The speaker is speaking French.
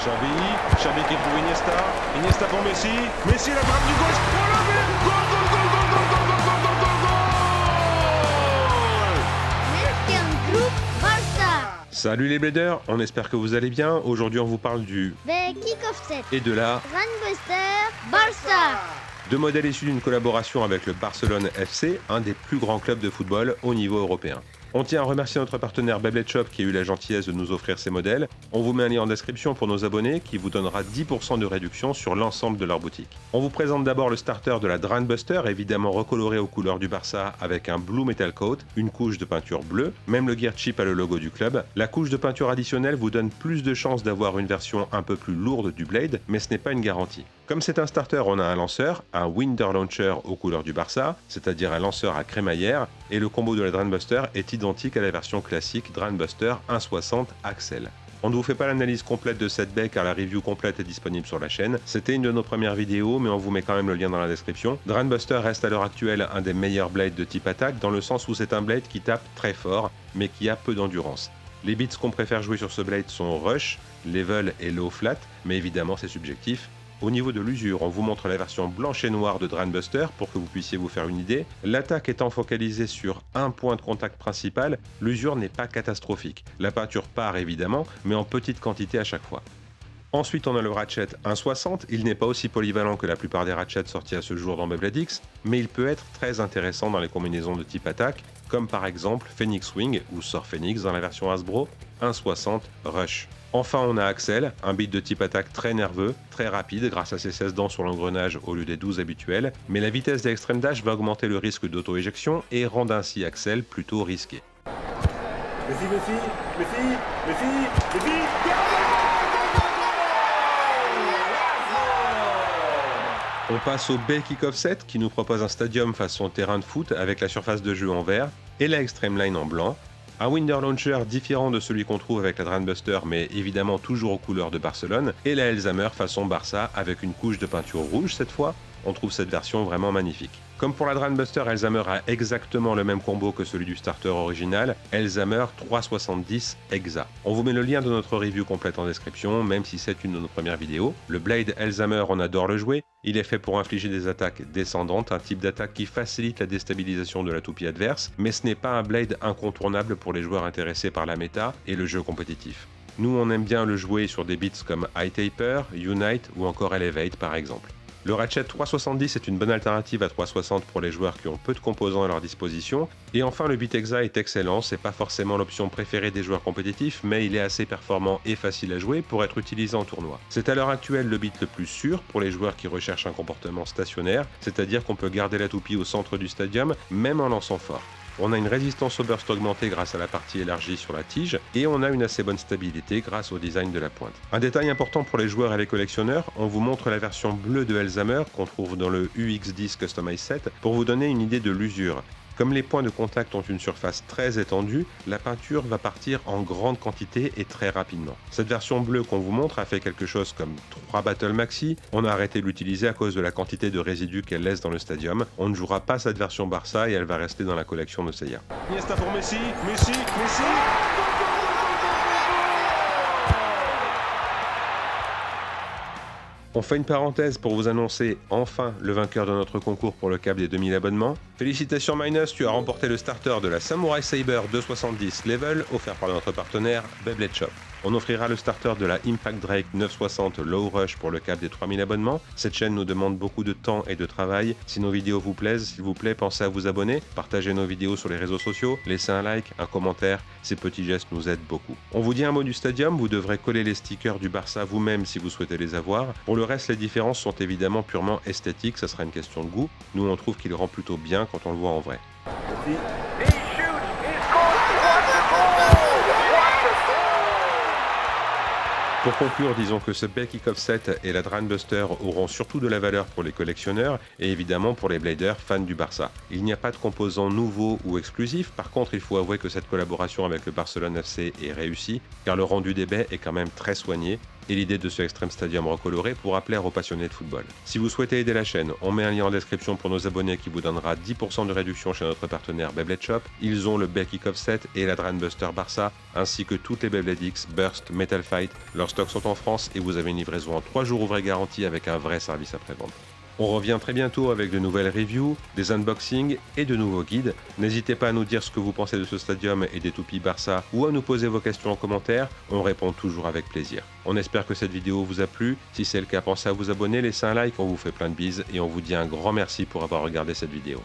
Xavi qui est pour Iniesta. Iniesta pour Messi. Messi la frappe du gauche. Oh la but. Goal, goal, goal, goal, goal, goal, goal, goal, goal, goal, goal. Groupe Barça. Salut les Bladers, on espère que vous allez bien. Aujourd'hui on vous parle du The Kick-Off Set. et de la Runbuster Barça. deux modèles issus d'une collaboration avec le Barcelone FC, un des plus grands clubs de football au niveau européen. On tient à remercier notre partenaire Beyblade Shop qui a eu la gentillesse de nous offrir ces modèles. On vous met un lien en description pour nos abonnés qui vous donnera 10% de réduction sur l'ensemble de leur boutique. On vous présente d'abord le starter de la Runbuster, évidemment recoloré aux couleurs du Barça avec un Blue Metal Coat, une couche de peinture bleue, même le gear chip a le logo du club. La couche de peinture additionnelle vous donne plus de chances d'avoir une version un peu plus lourde du Blade, mais ce n'est pas une garantie. Comme c'est un starter, on a un lanceur, un Winder Launcher aux couleurs du Barça, c'est-à-dire un lanceur à crémaillère, et le combo de la Runbuster est identique à la version classique Runbuster 1.60 Axel. On ne vous fait pas l'analyse complète de cette baie car la review complète est disponible sur la chaîne. C'était une de nos premières vidéos, mais on vous met quand même le lien dans la description. Runbuster reste à l'heure actuelle un des meilleurs blades de type attaque, dans le sens où c'est un blade qui tape très fort, mais qui a peu d'endurance. Les beats qu'on préfère jouer sur ce blade sont Rush, Level et Low Flat, mais évidemment c'est subjectif. Au niveau de l'usure, on vous montre la version blanche et noire de Runbuster pour que vous puissiez vous faire une idée. L'attaque étant focalisée sur un point de contact principal, l'usure n'est pas catastrophique. La peinture part évidemment, mais en petite quantité à chaque fois. Ensuite, on a le Ratchet 1.60. Il n'est pas aussi polyvalent que la plupart des Ratchets sortis à ce jour dans Beyblade X, mais il peut être très intéressant dans les combinaisons de type attaque, comme par exemple Phoenix Wing ou Sort Phoenix dans la version Hasbro 1.60 Rush. Enfin, on a Axel, un beat de type attaque très nerveux, très rapide grâce à ses 16 dents sur l'engrenage au lieu des 12 habituels, mais la vitesse des Extreme Dash va augmenter le risque d'auto-éjection et rend ainsi Axel plutôt risqué. Messi. On passe au Bay Kick-Off Set qui nous propose un stadium façon terrain de foot avec la surface de jeu en vert et la Extreme Line en blanc. Un Winder Launcher différent de celui qu'on trouve avec la Runbuster mais évidemment toujours aux couleurs de Barcelone et la Elzhammer façon Barça avec une couche de peinture rouge cette fois. On trouve cette version vraiment magnifique. Comme pour la Runbuster, Elzhammer a exactement le même combo que celui du starter original, Elzhammer 370 Hexa. On vous met le lien de notre review complète en description, même si c'est une de nos premières vidéos. Le Blade Elzhammer, on adore le jouer. Il est fait pour infliger des attaques descendantes, un type d'attaque qui facilite la déstabilisation de la toupie adverse, mais ce n'est pas un Blade incontournable pour les joueurs intéressés par la méta et le jeu compétitif. Nous, on aime bien le jouer sur des beats comme High Taper, Unite ou encore Elevate par exemple. Le Ratchet 370 est une bonne alternative à 360 pour les joueurs qui ont peu de composants à leur disposition. Et enfin, le beat Hexa est excellent, c'est pas forcément l'option préférée des joueurs compétitifs, mais il est assez performant et facile à jouer pour être utilisé en tournoi. C'est à l'heure actuelle le beat le plus sûr pour les joueurs qui recherchent un comportement stationnaire, c'est-à-dire qu'on peut garder la toupie au centre du stadium, même en lançant fort. On a une résistance au burst augmentée grâce à la partie élargie sur la tige et on a une assez bonne stabilité grâce au design de la pointe. Un détail important pour les joueurs et les collectionneurs, on vous montre la version bleue de Elzhammer qu'on trouve dans le UX10 Customized Set pour vous donner une idée de l'usure. Comme les points de contact ont une surface très étendue, la peinture va partir en grande quantité et très rapidement. Cette version bleue qu'on vous montre a fait quelque chose comme 3 Battle Maxi. On a arrêté de l'utiliser à cause de la quantité de résidus qu'elle laisse dans le stadium. On ne jouera pas cette version Barça et elle va rester dans la collection de Seiya. Iniesta pour Messi. On fait une parenthèse pour vous annoncer enfin le vainqueur de notre concours pour le cap des 2000 abonnements. Félicitations Minus, tu as remporté le starter de la Samurai Saber 270 Level offert par notre partenaire Beyblade Shop. On offrira le starter de la Impact Drake 960 Low Rush pour le cap des 3000 abonnements. Cette chaîne nous demande beaucoup de temps et de travail. Si nos vidéos vous plaisent, s'il vous plaît, pensez à vous abonner, partagez nos vidéos sur les réseaux sociaux, laissez un like, un commentaire, ces petits gestes nous aident beaucoup. On vous dit un mot du stadium, vous devrez coller les stickers du Barça vous-même si vous souhaitez les avoir. Pour le reste, les différences sont évidemment purement esthétiques, ça sera une question de goût. Nous, on trouve qu'il rend plutôt bien quand on le voit en vrai. Pour conclure, disons que ce Bay Kick-Off Set et la Runbuster auront surtout de la valeur pour les collectionneurs et évidemment pour les bladers fans du Barça. Il n'y a pas de composants nouveaux ou exclusifs, par contre il faut avouer que cette collaboration avec le Barcelone FC est réussie car le rendu des baies est quand même très soigné. et l'idée de ce Extreme Stadium recoloré pourra plaire aux passionnés de football. Si vous souhaitez aider la chaîne, on met un lien en description pour nos abonnés qui vous donnera 10% de réduction chez notre partenaire Beyblade Shop. Ils ont le Bear Kickoff Set et la Dran Buster Barça, ainsi que toutes les Beyblade X, Burst, Metal Fight. Leurs stocks sont en France et vous avez une livraison en 3 jours ouvrés garantie avec un vrai service après-vente. On revient très bientôt avec de nouvelles reviews, des unboxings et de nouveaux guides. N'hésitez pas à nous dire ce que vous pensez de ce stadium et des toupies Barça ou à nous poser vos questions en commentaire, on répond toujours avec plaisir. On espère que cette vidéo vous a plu, si c'est le cas pensez à vous abonner, laissez un like, on vous fait plein de bises et on vous dit un grand merci pour avoir regardé cette vidéo.